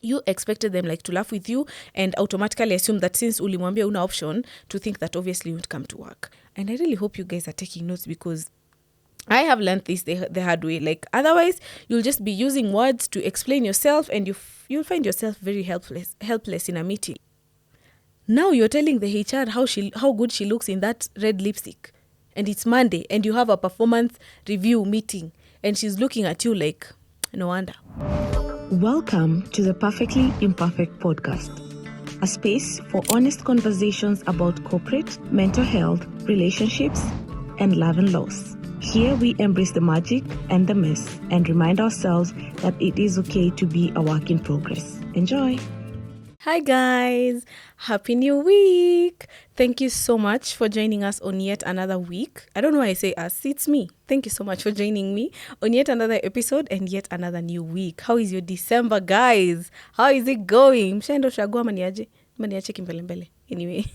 you expected them like to laugh with you and automatically assume that since ulimwambia una option, to think that obviously you would come to work. And I really hope you guys are taking notes, because I have learned this the hard way. Like, otherwise you'll just be using words to explain yourself, and you'll find yourself very helpless in a meeting. Now you're telling the HR how good she looks in that red lipstick, and it's Monday, and you have a performance review meeting, and she's looking at you like, no wonder. Welcome to the Perfectly Imperfect podcast, a space for honest conversations about corporate, mental health, relationships, and love and loss. Here we embrace the magic and the mess and remind ourselves that it is okay to be a work in progress. Enjoy! Hi guys, happy new week. Thank you so much for joining us on yet another week. I don't know why I say us, it's me. Thank you so much for joining me on yet another episode and yet another new week. How is your December, guys? How is it going? Mshaenda ushagua maniaje? Maniache kimbelembele. Anyway,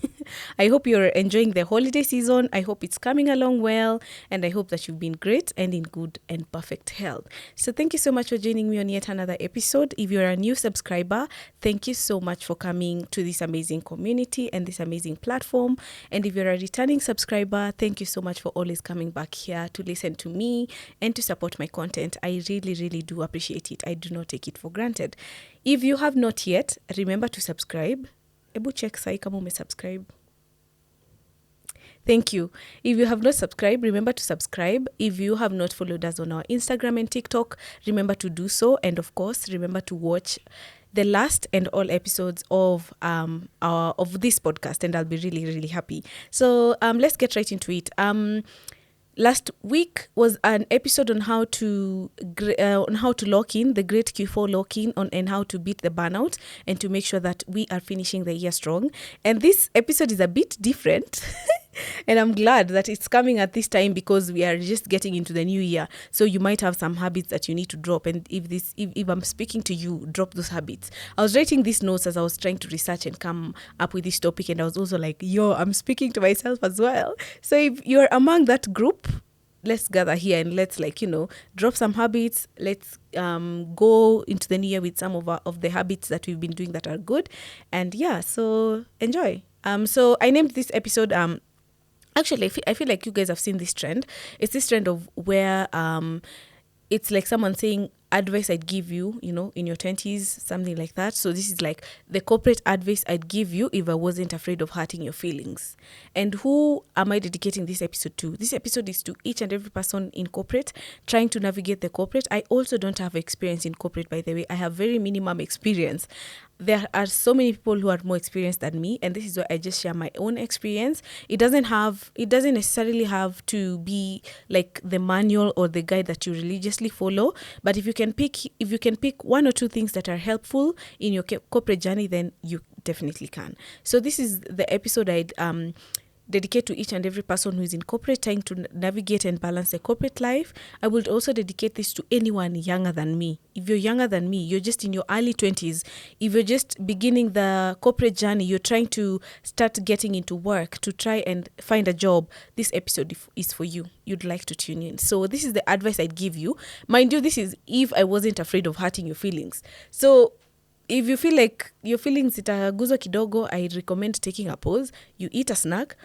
I hope you're enjoying the holiday season. I hope it's coming along well, and I hope that you've been great and in good and perfect health. So thank you so much for joining me on yet another episode. If you're a new subscriber, thank you so much for coming to this amazing community and this amazing platform. And if you're a returning subscriber, thank you so much for always coming back here to listen to me and to support my content. I really, really do appreciate it. I do not take it for granted. If you have not yet, remember to subscribe. Ebu check sai kama umesubscribe. Thank you. If you have not subscribed, remember to subscribe. If you have not followed us on our Instagram and TikTok, remember to do so. And of course, remember to watch the last and all episodes of this podcast, and I'll be really, really happy. So let's get right into it. Last week was an episode on how to lock in the great Q4 lock-in and how to beat the burnout and to make sure that we are finishing the year strong. And this episode is a bit different. And I'm glad that it's coming at this time because we are just getting into the new year. So you might have some habits that you need to drop. And if I'm speaking to you, drop those habits. I was writing these notes as I was trying to research and come up with this topic. And I was also like, I'm speaking to myself as well. So if you're among that group, let's gather here and let's drop some habits. Let's go into the new year with some of the habits that we've been doing that are good. And so enjoy. So I named this episode... Actually, I feel like you guys have seen this trend. It's this trend of where it's like someone saying advice I'd give you, in your 20s, something like that. So this is like the corporate advice I'd give you if I wasn't afraid of hurting your feelings. And who am I dedicating this episode to? This episode is to each and every person in corporate trying to navigate the corporate. I also don't have experience in corporate, by the way. I have very minimum experience. There are so many people who are more experienced than me, and this is why I just share my own experience. It doesn't necessarily have to be like the manual or the guide that you religiously follow, but if you can pick one or two things that are helpful in your corporate journey, then you definitely can. So this is the episode I'd dedicate to each and every person who is in corporate trying to navigate and balance their corporate life. I would also dedicate this to anyone younger than me. If you're younger than me, you're just in your early 20s. If you're just beginning the corporate journey, you're trying to start getting into work to try and find a job, this episode is for you. You'd like to tune in. So this is the advice I'd give you. Mind you, this is if I wasn't afraid of hurting your feelings. So if you feel like your feelings itaguzwa kidogo, I recommend taking a pause. You eat a snack,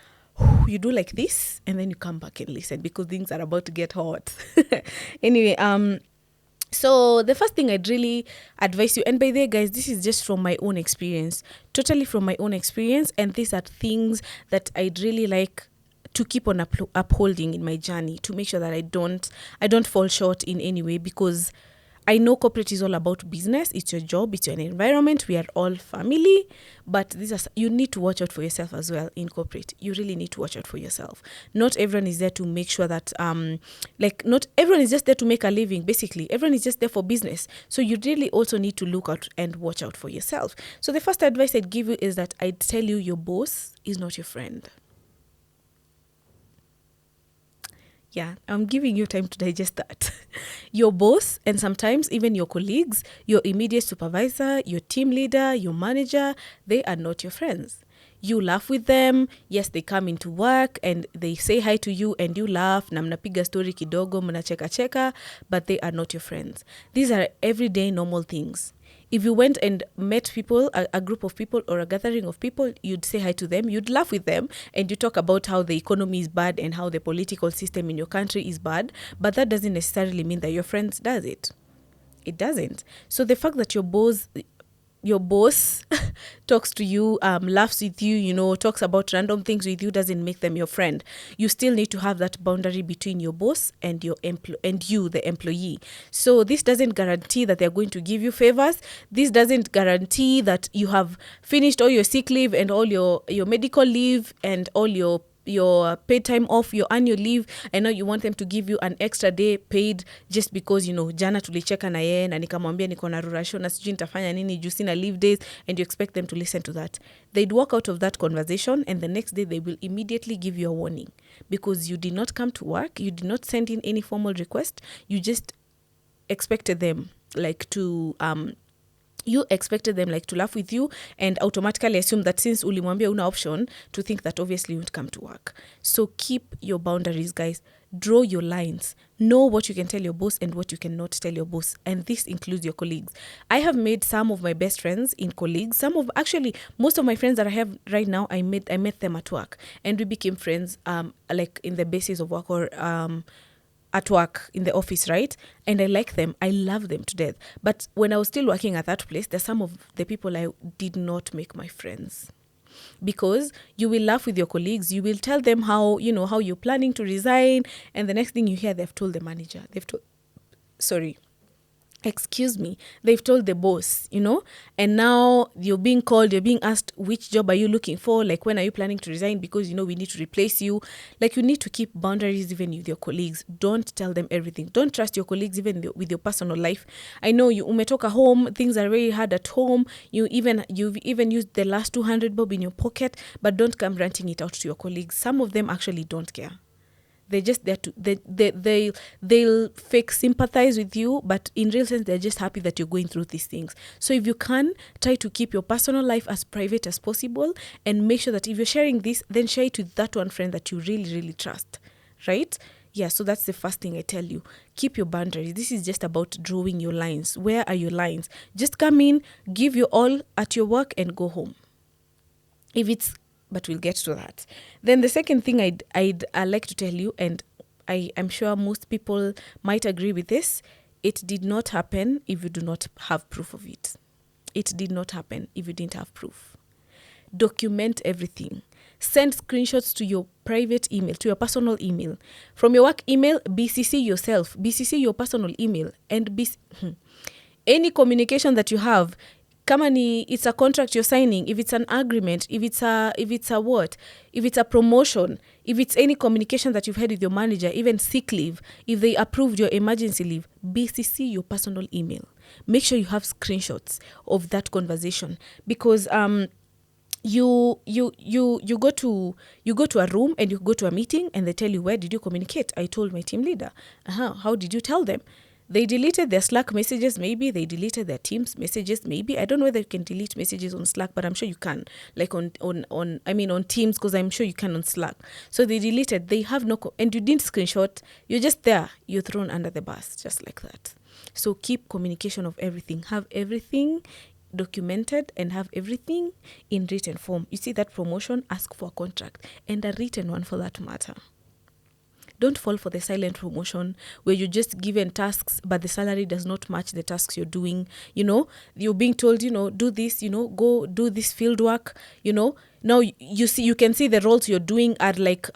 you do like this, and then you come back and listen because things are about to get hot. Anyway, so the first thing I'd really advise you, and by the way, guys, this is just from my own experience, totally from my own experience, and these are things that I'd really like to keep on upholding in my journey to make sure that I don't fall short in any way, because I know corporate is all about business. It's your job. It's your environment. We are all family. But you need to watch out for yourself as well in corporate. You really need to watch out for yourself. Not everyone is there to make sure that, not everyone is just there to make a living, basically. Everyone is just there for business. So you really also need to look out and watch out for yourself. So the first advice I'd give you is that I'd tell you your boss is not your friend. Yeah, I'm giving you time to digest that. Your boss, and sometimes even your colleagues, your immediate supervisor, your team leader, your manager, they are not your friends. You laugh with them. Yes, they come into work and they say hi to you and you laugh. Na mnapiga story kidogo, mnacheka cheka, but they are not your friends. These are everyday normal things. If you went and met people, a group of people or a gathering of people, you'd say hi to them, you'd laugh with them, and you talk about how the economy is bad and how the political system in your country is bad. But that doesn't necessarily mean that your friends does it. It doesn't. So the fact that your boss talks to you, laughs with you, talks about random things with you doesn't make them your friend. You still need to have that boundary between your boss and your the employee. So this doesn't guarantee that they're going to give you favors. This doesn't guarantee that you have finished all your sick leave and all your medical leave and all your paid time off, your annual leave. I know you want them to give you an extra day paid just because jana tulicheka na yeye na nikamwambia niko na rurasho na sijui nitafanya nini juu sina leave days, and you expect them to listen to that. They'd walk out of that conversation, and the next day they will immediately give you a warning because you did not come to work, you did not send in any formal request, you just expected them to laugh with you and automatically assume that since ulimwambia una option, to think that obviously you won't come to work. So keep your boundaries, guys. Draw your lines. Know what you can tell your boss and what you cannot tell your boss. And this includes your colleagues. I have made some of my best friends in colleagues. Most of my friends that I have right now, I met them at work. And we became friends in the basis of work or at work in the office, right? And I like them. I love them to death. But when I was still working at that place, there's some of the people I did not make my friends. Because you will laugh with your colleagues. You will tell them how you're planning to resign. And the next thing you hear, they've told the manager. They've told the boss, and now you're being called, you're being asked, which job are you looking for? Like, when are you planning to resign? Because, we need to replace you. Like, you need to keep boundaries even with your colleagues. Don't tell them everything. Don't trust your colleagues even with your personal life. I know you umetoka home, things are very hard at home. You've even used the last 200 bob in your pocket, but don't come ranting it out to your colleagues. Some of them actually don't care. They're just there they'll fake sympathize with you, but in real sense, they're just happy that you're going through these things. So if you can, try to keep your personal life as private as possible, and make sure that if you're sharing this, then share it with that one friend that you really, really trust, right? Yeah, so that's the first thing I tell you. Keep your boundaries. This is just about drawing your lines. Where are your lines? Just come in, give your all at your work, and go home. But we'll get to that. Then the second thing I'd like to tell you, and I'm sure most people might agree with this, it did not happen if you do not have proof of it. It did not happen if you didn't have proof. Document everything. Send screenshots to your private email, to your personal email. From your work email, BCC yourself, BCC your personal email, and any communication that you have. It's a contract you're signing, if it's an agreement, if it's a promotion, if it's any communication that you've had with your manager, even sick leave, if they approved your emergency leave, BCC your personal email. Make sure you have screenshots of that conversation, because you go to a room and you go to a meeting and they tell you, where did you communicate? I told my team leader. How did you tell them? They deleted their Slack messages, maybe. They deleted their Teams messages, maybe. I don't know whether you can delete messages on Slack, but I'm sure you can. Like on Teams, because I'm sure you can on Slack. So they deleted. They have and you didn't screenshot. You're just there. You're thrown under the bus, just like that. So keep communication of everything. Have everything documented and have everything in written form. You see that promotion, ask for a contract, and a written one for that matter. Don't fall for the silent promotion where you're just given tasks, but the salary does not match the tasks you're doing. You're being told, do this, go do this field work, Now you can see the roles you're doing are like,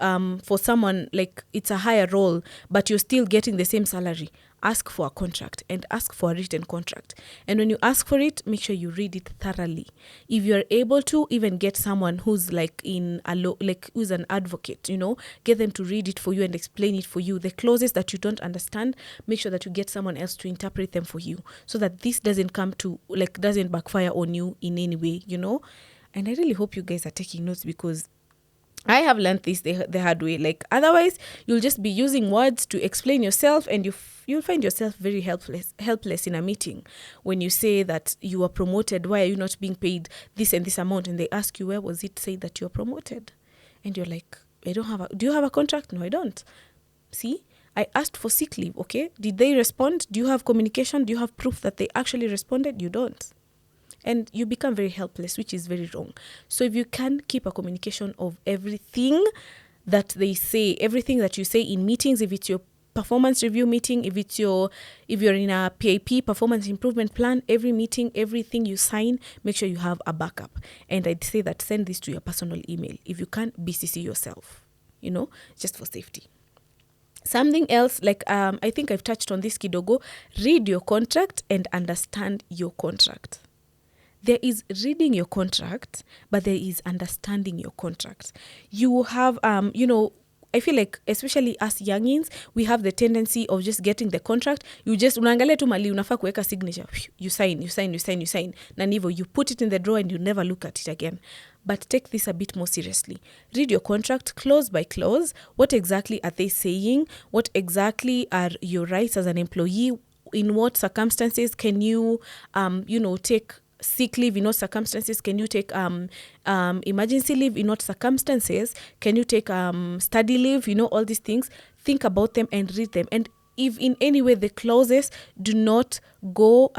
for someone, like it's a higher role, but you're still getting the same salary. Ask for a contract and ask for a written contract. And when you ask for it, make sure you read it thoroughly. If you're able to, even get someone who's like who's an advocate, get them to read it for you and explain it for you. The clauses that you don't understand, make sure that you get someone else to interpret them for you, so that this doesn't doesn't backfire on you in any way, And I really hope you guys are taking notes, because I have learned this the hard way. Like, otherwise, you'll just be using words to explain yourself, and you'll find yourself very helpless in a meeting. When you say that you are promoted, why are you not being paid this and this amount? And they ask you, where was it said that you are promoted? And you're like, do you have a contract? No, I don't. See, I asked for sick leave, okay? Did they respond? Do you have communication? Do you have proof that they actually responded? You don't. and you become very helpless, which is very wrong. So if you can keep a communication of everything that they say, everything that you say in meetings, if it's your performance review meeting, if you're in a PIP, performance improvement plan, every meeting, everything you sign, make sure you have a backup. And I'd say that send this to your personal email. If you can't, BCC yourself, just for safety. Something else, like I think I've touched on this kidogo, read your contract and understand your contract. There is reading your contract, but there is understanding your contract. You have, I feel like, especially us youngins, we have the tendency of just getting the contract. You just, unaangalia tu mali, unafaa kuweka signature. You sign. Na nivo, you put it in the drawer and you never look at it again. But take this a bit more seriously. Read your contract clause by clause. What exactly are they saying? What exactly are your rights as an employee? In what circumstances can you, take sick leave? In what circumstances can you take emergency leave? In what circumstances can you take study leave? All these things. Think about them and read them. And if in any way the clauses do not go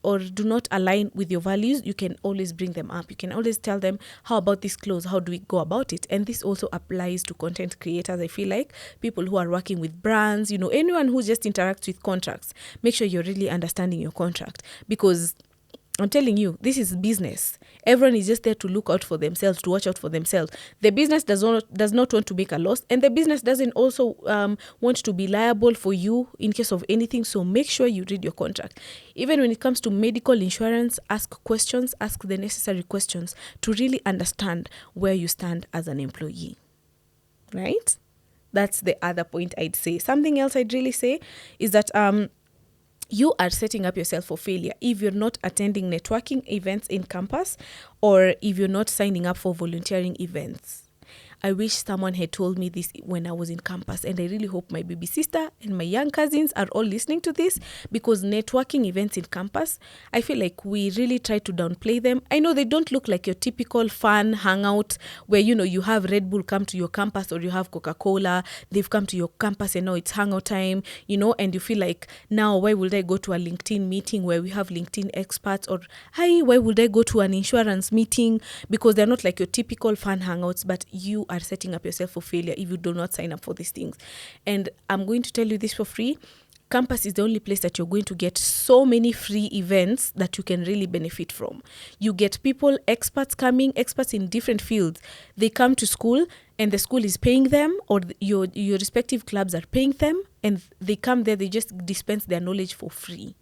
or do not align with your values, you can always bring them up. You can always tell them, how about this clause? How do we go about it? And this also applies to content creators. I feel like people who are working with brands, anyone who just interacts with contracts, make sure you're really understanding your contract, because I'm telling you, this is business. Everyone is just there to look out for themselves, to watch out for themselves. The business does not want to make a loss, and the business doesn't also want to be liable for you in case of anything. So make sure you read your contract. Even when it comes to medical insurance, ask questions, ask the necessary questions to really understand where you stand as an employee. Right? That's the other point I'd say. Something else I'd really say is that you are setting up yourself for failure if you're not attending networking events in campus, or if you're not signing up for volunteering events. I wish someone had told me this when I was in campus, and I really hope my baby sister and my young cousins are all listening to this, because networking events in campus, I feel like we really try to downplay them. I know they don't look like your typical fun hangout where, you have Red Bull come to your campus, or you have Coca-Cola, they've come to your campus and now it's hangout time, and you feel like, now why would I go to a LinkedIn meeting where we have LinkedIn experts, or why would I go to an insurance meeting? Because they're not like your typical fun hangouts, but you are setting up yourself for failure if you do not sign up for these things. And I'm going to tell you this for free. Campus is the only place that you're going to get so many free events that you can really benefit from. You get people, experts in different fields. They come to school and the school is paying them, or your respective clubs are paying them, and they come there, they just dispense their knowledge for free.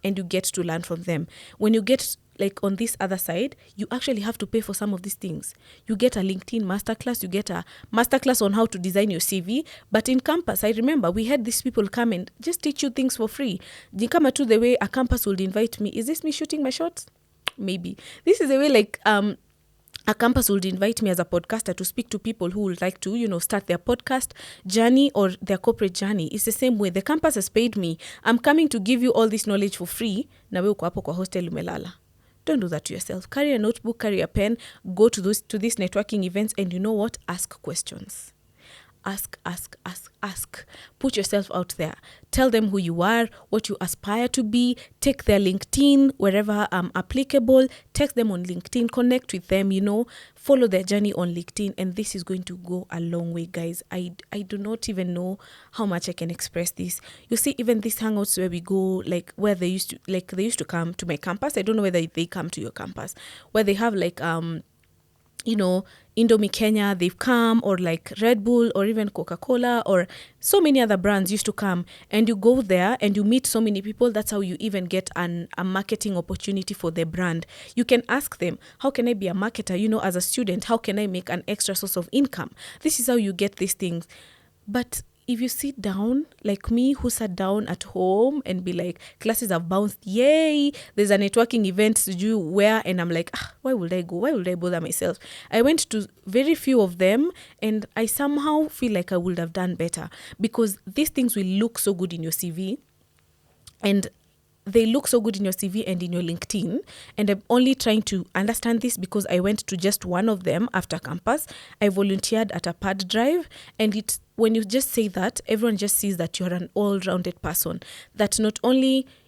And you get to learn from them. When you get like on this other side, you actually have to pay for some of these things. You get a LinkedIn masterclass, you get a masterclass on how to design your CV. But in campus, I remember we had these people come and just teach you things for free. Nikama to the way a campus would invite me. Is this me shooting my shots? Maybe. This is the way like a campus would invite me as a podcaster to speak to people who would like to, start their podcast journey or their corporate journey. It's the same way. The campus has paid me. I'm coming to give you all this knowledge for free. Na wewe uko hapo kwa hostel umelala. Don't do that to yourself. Carry a notebook, carry a pen, go to these networking events, and you know what? Ask questions. Ask. Put yourself out there. Tell them who you are, what you aspire to be. Take their LinkedIn wherever applicable. Text them on LinkedIn. Connect with them, Follow their journey on LinkedIn. And this is going to go a long way, guys. I do not even know how much I can express this. You see, even these hangouts where we go, like where they used to come to my campus. I don't know whether they come to your campus. Where they have like, Indomie Kenya, they've come, or like Red Bull, or even Coca-Cola, or so many other brands used to come, and you go there and you meet so many people. That's how you even get a marketing opportunity for the brand. You can ask them, how can I be a marketer? As a student, how can I make an extra source of income? This is how you get these things. But if you sit down, like me, who sat down at home and be like, classes have bounced, yay, there's a networking event to do where, and I'm like, why would I go? Why would I bother myself? I went to very few of them, and I somehow feel like I would have done better, because these things will look so good in your CV, and they look so good in your CV and in your LinkedIn. And I'm only trying to understand this because I went to just one of them after campus. I volunteered at a pad drive, and it when you just say that, everyone just sees that you're an all-rounded person, that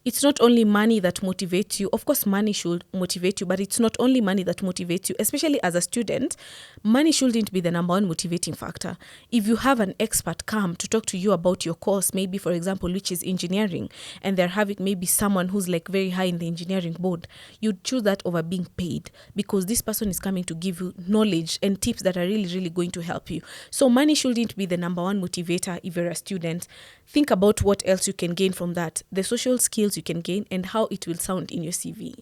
it's not only money that motivates you. Of course, money should motivate you, but it's not only money that motivates you, especially as a student. Money shouldn't be the number one motivating factor. If you have an expert come to talk to you about your course, maybe, for example, which is engineering, and they're having maybe someone who's like very high in the engineering board, you'd choose that over being paid, because this person is coming to give you knowledge and tips that are really, really going to help you. So money shouldn't be the number one motivator if you're a student. Think about what else you can gain from that, the social skills you can gain, and how it will sound in your CV.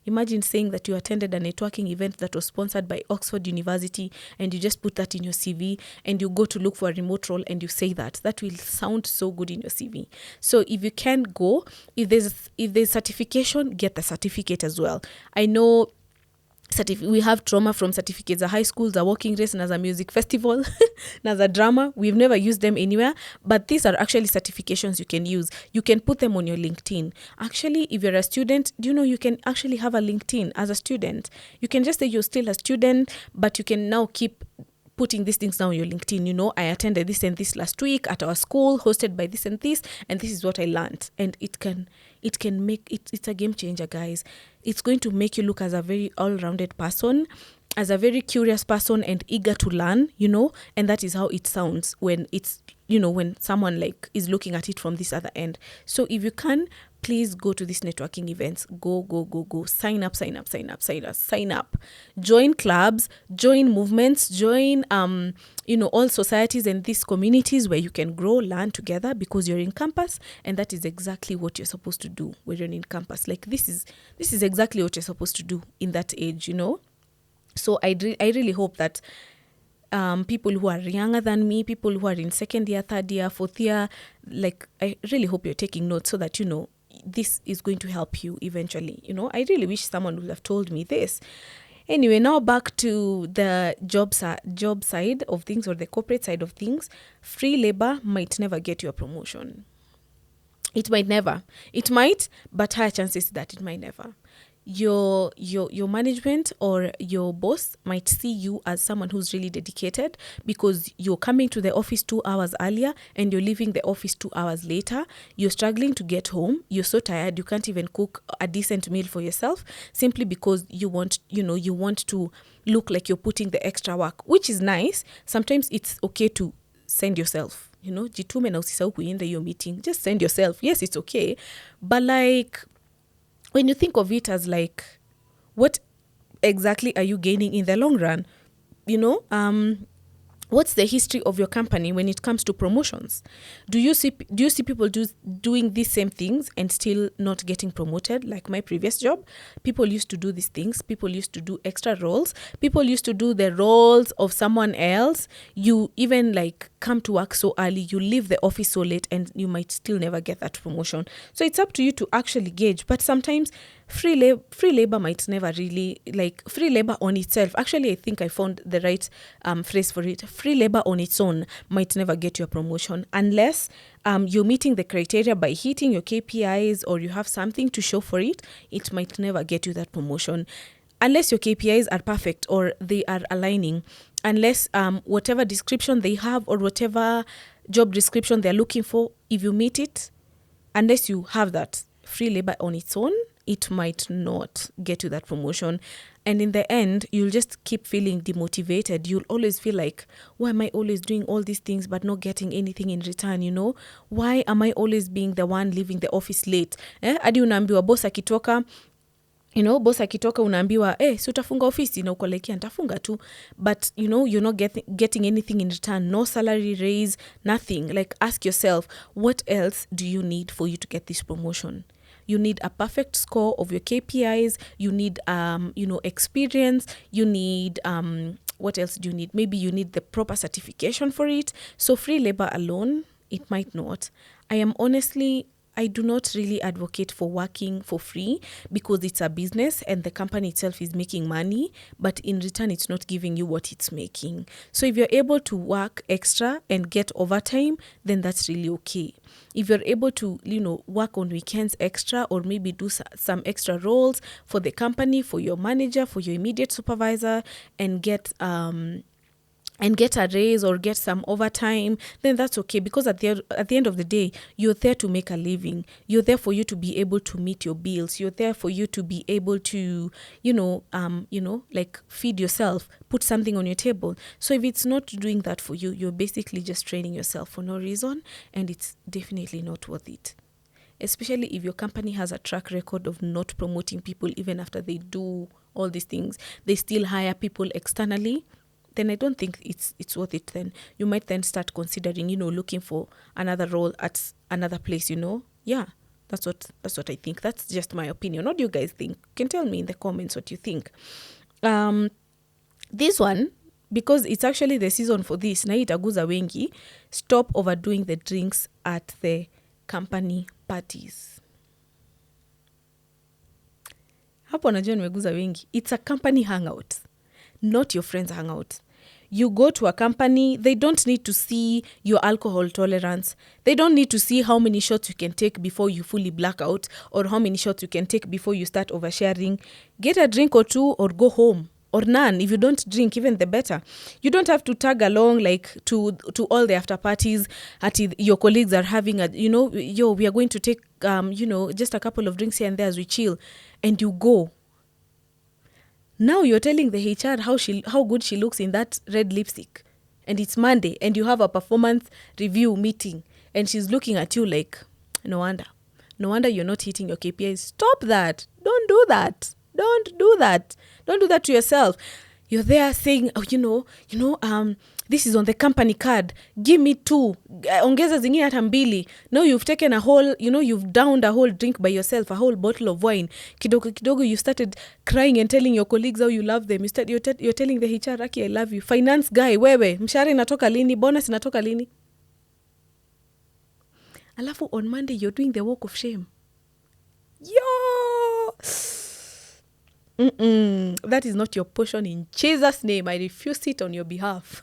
Imagine saying that you attended a networking event that was sponsored by Oxford University, and you just put that in your CV, and you go to look for a remote role and you say that. That will sound so good in your CV. So if you can go, if there's certification, get the certificate as well. I know we have trauma from certificates. A high school's a walking race, and as a music festival, and as a drama, we've never used them anywhere. But these are actually certifications you can use. You can put them on your LinkedIn. Actually, if you're a student, you can actually have a LinkedIn as a student. You can just say you're still a student, but you can now keep putting these things down on your LinkedIn. I attended this and this last week at our school, hosted by this and this is what I learned. And it can make it's a game changer, guys. It's going to make you look as a very all-rounded person, as a very curious person and eager to learn, and that is how it sounds when it's, when someone like is looking at it from this other end. So if you can, please go to these networking events. Go. Sign up. Join clubs, join movements, join, all societies and these communities where you can grow, learn together, because you're in campus, and that is exactly what you're supposed to do when you're in campus. Like this is exactly what you're supposed to do in that age, So I really hope that people who are younger than me, people who are in second year, third year, fourth year, like I really hope you're taking notes so that this is going to help you eventually. I really wish someone would have told me this. Anyway, now back to the job side of things, or the corporate side of things. Free labor might never get you a promotion. It might never. It might, but higher chances that it might never. Your management or your boss might see you as someone who's really dedicated, because you're coming to the office 2 hours earlier and you're leaving the office 2 hours later. You're struggling to get home. You're so tired you can't even cook a decent meal for yourself, simply because you want to look like you're putting the extra work, which is nice. Sometimes it's okay to send yourself, jitume na usisahau kuenda hiyo meeting. Just send yourself. Yes, it's okay. But like, when you think of it as like, what exactly are you gaining in the long run? What's the history of your company when it comes to promotions? Do you see people doing these same things and still not getting promoted? Like my previous job, people used to do these things. People used to do extra roles. People used to do the roles of someone else. You even like come to work so early, you leave the office so late, and you might still never get that promotion. So it's up to you to actually gauge. But sometimes free labor might never really, like free labor on itself. Actually, I think I found the right phrase for it. Free labor on its own might never get you a promotion unless you're meeting the criteria by hitting your KPIs, or you have something to show for it. It might never get you that promotion unless your KPIs are perfect or they are aligning. Unless whatever description they have or whatever job description they're looking for, if you meet it, unless you have that free labor on its own, it might not get you that promotion. And in the end, you'll just keep feeling demotivated. You'll always feel like, why am I always doing all these things but not getting anything in return, Why am I always being the one leaving the office late? Hadi unaambiwa boss akitoka, boss akitoka unaambiwa, si utafunga ofisi, na uko like, nitafunga tu. But, you're not getting anything in return. No salary raise, nothing. Like, ask yourself, what else do you need for you to get this promotion? You need a perfect score of your KPIs. You need, experience. You need, what else do you need? Maybe you need the proper certification for it. So free labor alone, it might not. I do not really advocate for working for free, because it's a business and the company itself is making money, but in return, it's not giving you what it's making. So if you're able to work extra and get overtime, then that's really okay. If you're able to, work on weekends extra, or maybe do some extra roles for the company, for your manager, for your immediate supervisor, and get, and get a raise or get some overtime, then that's okay, because at the end of the day, you're there to make a living. You're there for you to be able to meet your bills. You're there for you to be able to, like feed yourself, put something on your table. So if it's not doing that for you, you're basically just training yourself for no reason, and it's definitely not worth it. Especially if your company has a track record of not promoting people even after they do all these things. They still hire people externally. Then I don't think it's worth it. Then you might then start considering, looking for another role at another place, Yeah, that's what I think. That's just my opinion. What do you guys think? You can tell me in the comments what you think. This one, because it's actually the season for this, na itaguza wengi, stop overdoing the drinks at the company parties. Hapo najua nimeguza wengi. It's a company hangout, not your friends hangout. You go to a company, they don't need to see your alcohol tolerance. They don't need to see how many shots you can take before you fully black out, or how many shots you can take before you start oversharing. Get a drink or two or go home, or none. If you don't drink, even the better. You don't have to tag along like to all the after parties at your colleagues are having we are going to take just a couple of drinks here and there as we chill, and you go. Now you're telling the HR how good she looks in that red lipstick, and it's Monday, and you have a performance review meeting, and she's looking at you like, no wonder you're not hitting your KPIs. Stop that. Don't do that. Don't do that. Don't do that to yourself. You're there saying, this is on the company card. Give me 2. Ongeza zingine hata 2. Now you've taken a whole, you've downed a whole drink by yourself, a whole bottle of wine. Kidogo you started crying and telling your colleagues how you love them. You're telling the HR, Raki, I love you. Finance guy, wewe, mshahara inatoka lini? Bonus inatoka lini? Alafu on Monday, you're doing the walk of shame. Yo! That is not your portion in Jesus' name. I refuse it on your behalf.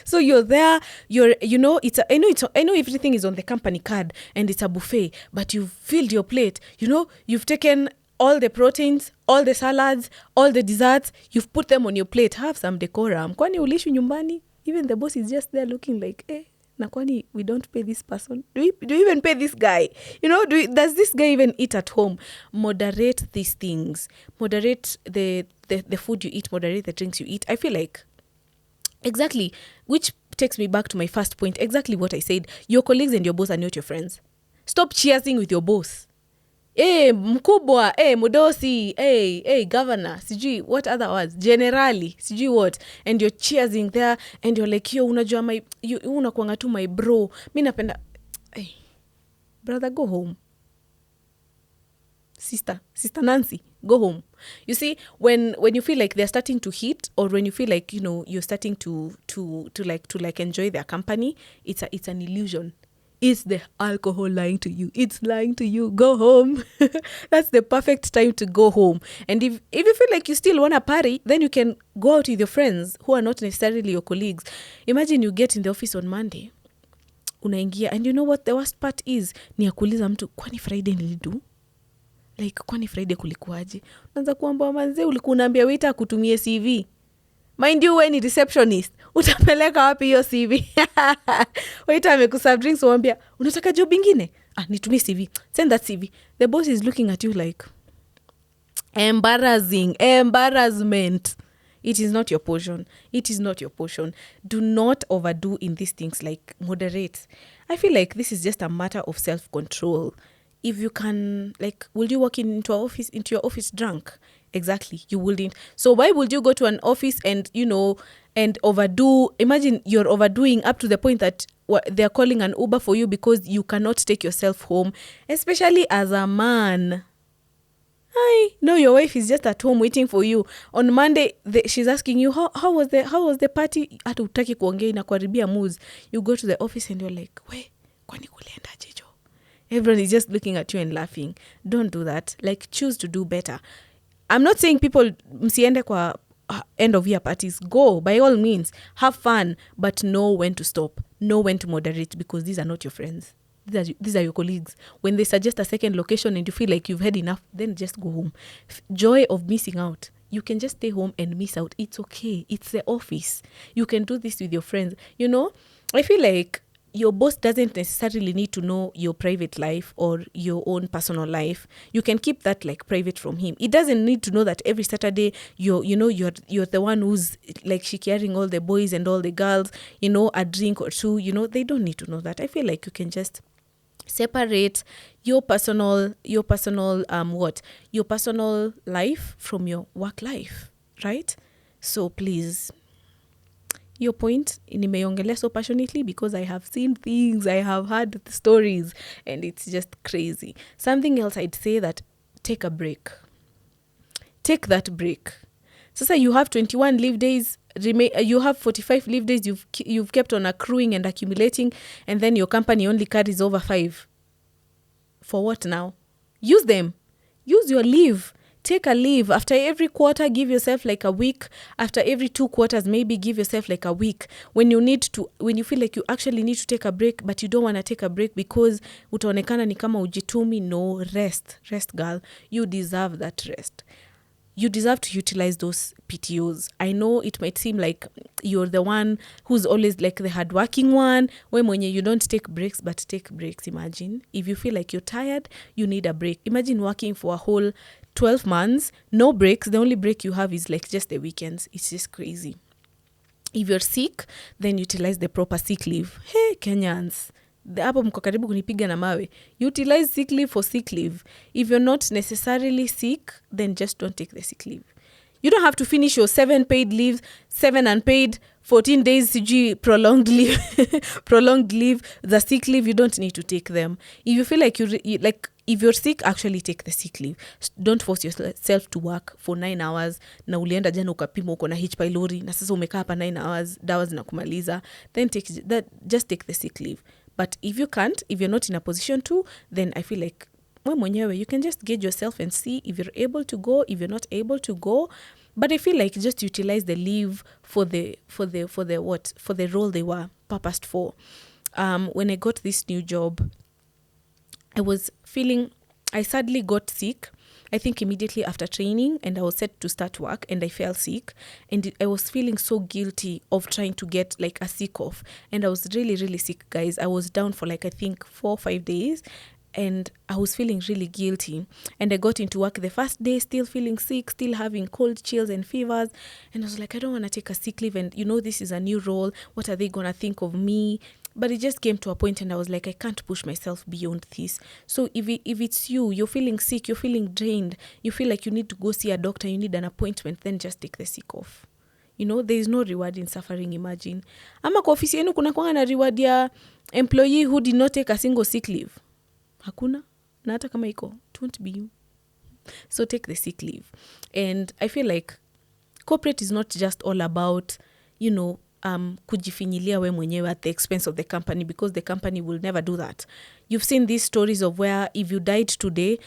So you're there, I know everything is on the company card and it's a buffet, but you've filled your plate. You've taken all the proteins, all the salads, all the desserts, you've put them on your plate. Have some decorum. Kwani ulishu nyumbani? Even the boss is just there looking like, na kwani we don't pay this person? Do you even pay this guy? Does this guy even eat at home? Moderate these things. Moderate the food you eat. Moderate the drinks you eat. I feel like, exactly, which takes me back to my first point, exactly what I said. Your colleagues and your boss are not your friends. Stop cheersing with your boss. Mkubwa, mudosi, governor, sijui, what other words? Generally, sijui what. And you're cheersing there, and you're like, yo, unajua unakuanga tu my bro. Mi napenda, brother, go home. Sister Nancy, go home. You see, when you feel like they're starting to hit, or when you feel like, you're starting to enjoy their company, it's an illusion. It's the alcohol lying to you. It's lying to you. Go home. That's the perfect time to go home. And if you feel like you still want to party, then you can go out with your friends who are not necessarily your colleagues. Imagine you get in the office on Monday. Unaingia. And you know what the worst part is? Ni ya kuuliza mtu, kwani Friday nilidu? Like, kwani Friday kulikuaje? Unaanza kuamba manze, ulikuwa unaambia waiter akutumie CV. Mind you, when ni receptionist, utapeleka wapi hiyo CV? Waiter amekuserve drinks, uambia, unataka job ingine? Nitumie CV. Send that CV. The boss is looking at you like, embarrassment. It is not your portion. It is not your portion. Do not overdo in these things, like moderate. I feel like this is just a matter of self-control. If you can, like, will you walk into your office drunk? Exactly, you wouldn't. So why would you go to an office and, and overdo? Imagine you're overdoing up to the point that they're calling an Uber for you because you cannot take yourself home, especially as a man. No, your wife is just at home waiting for you. On Monday, she's asking you, how was the party? Hata utaki kuongea inakuharibia moods. You go to the office and you're like, we, kwani kulienda jijo? Everyone is just looking at you and laughing. Don't do that. Like, choose to do better. I'm not saying people msiende kwa end of year parties. Go, by all means. Have fun, but know when to stop. Know when to moderate, because these are not your friends. These are your colleagues. When they suggest a second location and you feel like you've had enough, then just go home. Joy of missing out you can just stay home and miss out. It's okay. It's the office. You can do this with your friends. You know, I feel like your boss doesn't necessarily need to know your private life or your own personal life. You can keep that like private from him. It doesn't need to know that every Saturday you're the one who's like sharing all the boys and all the girls, you know, a drink or two. You know, they don't need to know that. I feel like you can just separate your personal life from your work life, right? So please, your point nimeongelea so passionately because I have seen things, I have heard the stories, and it's just crazy. Something else I'd say, that take a break. Take that break. Sasa you have 21 leave days, you have 45 leave days you've kept on accruing and accumulating, and then your company only carries over 5. For what now? Use them. Use your leave. Take a leave. After every quarter, give yourself like a week. After every 2 quarters, maybe give yourself like a week. When you feel like you actually need to take a break, but you don't want to take a break because utaonekana ni kama ujitumi, no, rest, girl. You deserve that rest. You deserve to utilize those PTOs. I know it might seem like you're the one who's always like the hardworking one, when you don't take breaks, but take breaks. Imagine if you feel like you're tired, you need a break. Imagine working for a whole 12 months, no breaks. The only break you have is like just the weekends. It's just crazy. If you're sick, then utilize the proper sick leave. Hey, Kenyans. Hapo mko karibu kunipiga na mawe. Utilize sick leave for sick leave. If you're not necessarily sick, then just don't take the sick leave. You don't have to finish your 7 paid leaves, 7 unpaid, 14 days prolonged leave. Prolonged leave, the sick leave, you don't need to take them. If you feel like if you're sick, actually take the sick leave. Don't force yourself to work for 9 hours. Na ulienda jana ukapima uko na H. pylori na sasa umekaa hapa 9 hours, dawa zinakumaliza. Then just take the sick leave. But if you can't, if you're not in a position to, then I feel like you can just gauge yourself and see if you're able to go, if you're not able to go. But I feel like just utilize the leave for the role they were purposed for. When I got this new job, I sadly got sick. I think immediately after training, and I was set to start work, and I fell sick, and I was feeling so guilty of trying to get like a sick off, and I was really, really sick, guys. I was down for like I think 4 or 5 days, and I was feeling really guilty, and I got into work the first day still feeling sick, still having cold chills and fevers, and I was like, I don't want to take a sick leave, and this is a new role. What are they gonna think of me? But it just came to a point, and I was like, I can't push myself beyond this. So if it's you're feeling sick, you're feeling drained, you feel like you need to go see a doctor, you need an appointment, then just take the sick off. There is no reward in suffering, imagine. Ama kwa ofisi yenu kuna kwanga na reward ya employee who did not take a single sick leave. Hakuna? Na hata kama iko, it won't be you. So take the sick leave. And I feel like corporate is not just all about, kujifinyilia we mwenyewe at the expense of the company, because the company will never do that. You've seen these stories of where if you died today,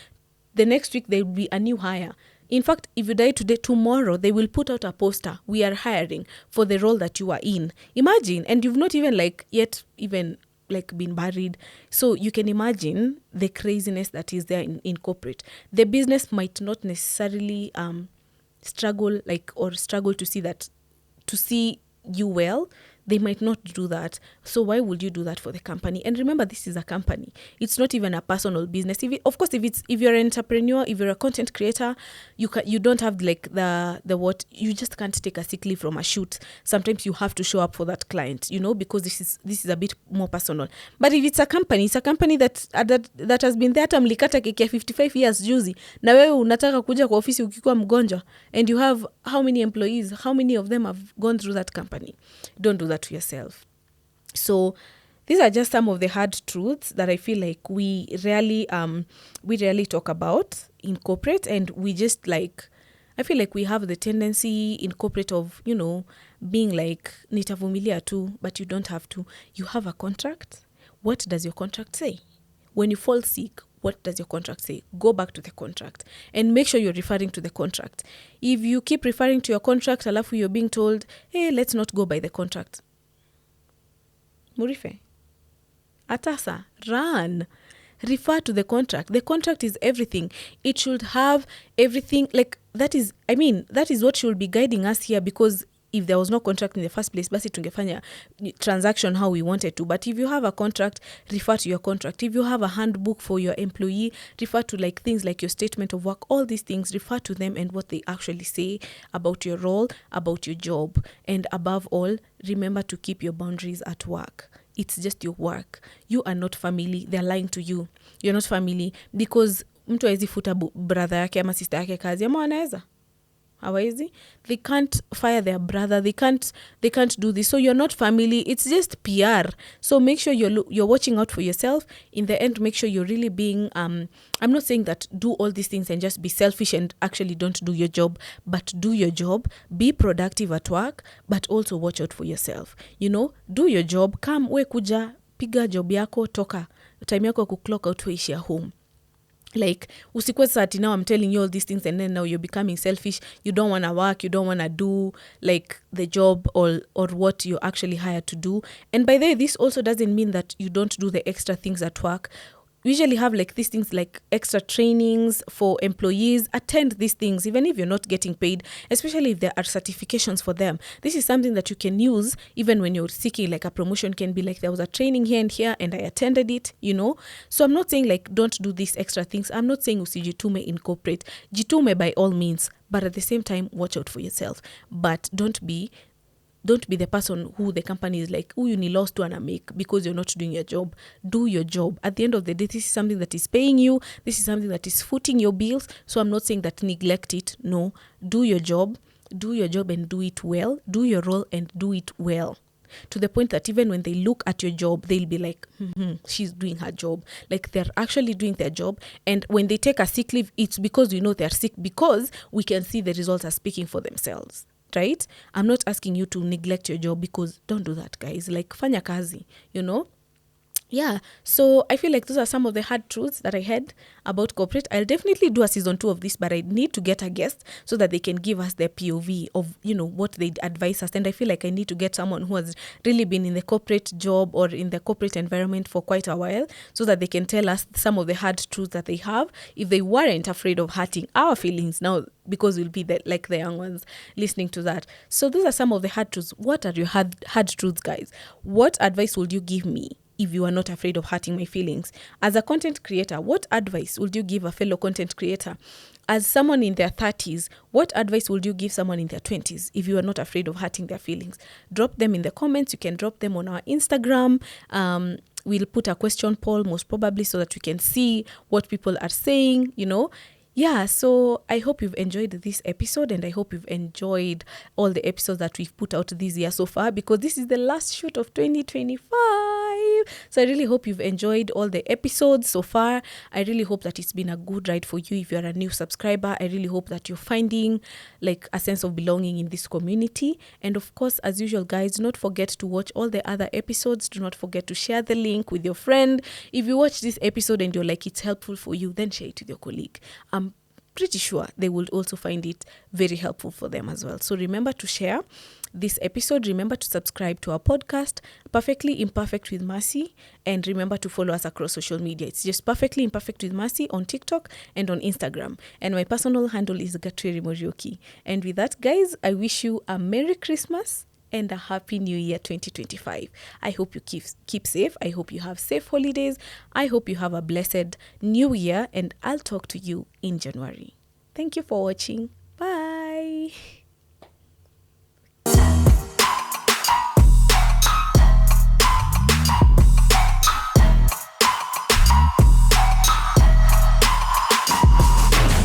the next week there will be a new hire. In fact, if you die today, tomorrow they will put out a poster. We are hiring for the role that you are in. Imagine, and you've not even yet been buried. So you can imagine the craziness that is there in corporate. The business might not necessarily struggle to see you well. They might not do that. So why would you do that for the company? And remember, this is a company. It's not even a personal business. If you're an entrepreneur, if you're a content creator, you don't have you just can't take a sick leave from a shoot. Sometimes you have to show up for that client, because this is a bit more personal. But if it's a company that has been there, mlikata keki ya 55 years juzi, na wewe unataka kuja kwa ofisi ukikuwa mgonjwa, and you have how many employees, how many of them have gone through that company? Don't do that to yourself. So these are just some of the hard truths that I feel like we rarely talk about in corporate, and we just I feel like we have the tendency in corporate of being like nitavumilia tu, but you don't have to. You have a contract. What does your contract say? When you fall sick, what does your contract say? Go back to the contract and make sure you're referring to the contract. If you keep referring to your contract, alafu you're being told, hey, let's not go by the contract. Murife. Atasa, run. refer to the contract. The contract is everything. It should have everything. Like, that is what should be guiding us here, because if there was no contract in the first place, basi tungefanya transaction how we wanted to. But if you have a contract, refer to your contract. If you have a handbook for your employee, refer to like things like your statement of work. All these things, refer to them and what they actually say about your role, about your job. And above all, remember to keep your boundaries at work. It's just your work. You are not family. They're lying to you. You're not family, because mtu hawezi futa brother yake ama sister yake kazi, ama wanaweza? Hawezi. They can't fire their brother. They can't do this. So you're not family. It's just PR. So make sure you're watching out for yourself. In the end, make sure you're really being I'm not saying that do all these things and just be selfish and actually don't do your job, but do your job, be productive at work, but also watch out for yourself. You know, do your job. Come, we kuja, piga job yako, toka. Time yako kuclock out tuishia home. Like, usikwe sati, now I'm telling you all these things and then now you're becoming selfish. You don't want to work. You don't want to do like the job or what you're actually hired to do. And by the way, this also doesn't mean that you don't do the extra things at work. We usually have like these things like extra trainings for employees. Attend these things even if you're not getting paid, especially if there are certifications for them. This is something that you can use even when you're seeking like a promotion. Can be like, there was a training here and I attended it, you know. So I'm not saying like don't do these extra things. I'm not saying usijitume in corporate. Jitume by all means, but at the same time watch out for yourself. But don't be the person who the company is like, you need lost to and make because you're not doing your job. Do your job. At the end of the day, this is something that is paying you. This is something that is footing your bills. So I'm not saying that neglect it. No, do your job. Do your job and do it well. Do your role and do it well. To the point that even when they look at your job, they'll be like, she's doing her job. Like, they're actually doing their job. And when they take a sick leave, it's because we know they're sick, because we can see the results are speaking for themselves. Right? I'm not asking you to neglect your job, because don't do that, guys. Like, fanya kazi, you know? Yeah, so I feel like those are some of the hard truths that I had about corporate. I'll definitely do a season 2 of this, but I need to get a guest so that they can give us their POV of, you know, what they advise us. And I feel like I need to get someone who has really been in the corporate job or in the corporate environment for quite a while, so that they can tell us some of the hard truths that they have, if they weren't afraid of hurting our feelings now, because we'll be like the young ones listening to that. So those are some of the hard truths. What are your hard truths, guys? What advice would you give me if you are not afraid of hurting my feelings? As a content creator, what advice would you give a fellow content creator? As someone in their 30s, what advice would you give someone in their 20s if you are not afraid of hurting their feelings? Drop them in the comments. You can drop them on our Instagram. We'll put a question poll most probably so that we can see what people are saying, you know. Yeah, so I hope you've enjoyed this episode, and I hope you've enjoyed all the episodes that we've put out this year so far, because this is the last shoot of 2025. So I really hope you've enjoyed all the episodes so far. I really hope that it's been a good ride for you. If you're a new subscriber, I really hope that you're finding like a sense of belonging in this community. And of course, as usual, guys, do not forget to watch all the other episodes. Do not forget to share the link with your friend. If you watch this episode and you're like, it's helpful for you, then share it with your colleague. I'm pretty sure they will also find it very helpful for them as well. So remember to share this episode. Remember to subscribe to our podcast, Perfectly Imperfect with Mercy, and remember to follow us across social media. It's just Perfectly Imperfect with Mercy on TikTok and on Instagram. And my personal handle is Gatweri Morioki. And with that, guys, I wish you a Merry Christmas and a Happy New Year 2025. I hope you keep safe. I hope you have safe holidays. I hope you have a blessed New Year, and I'll talk to you in January. Thank you for watching.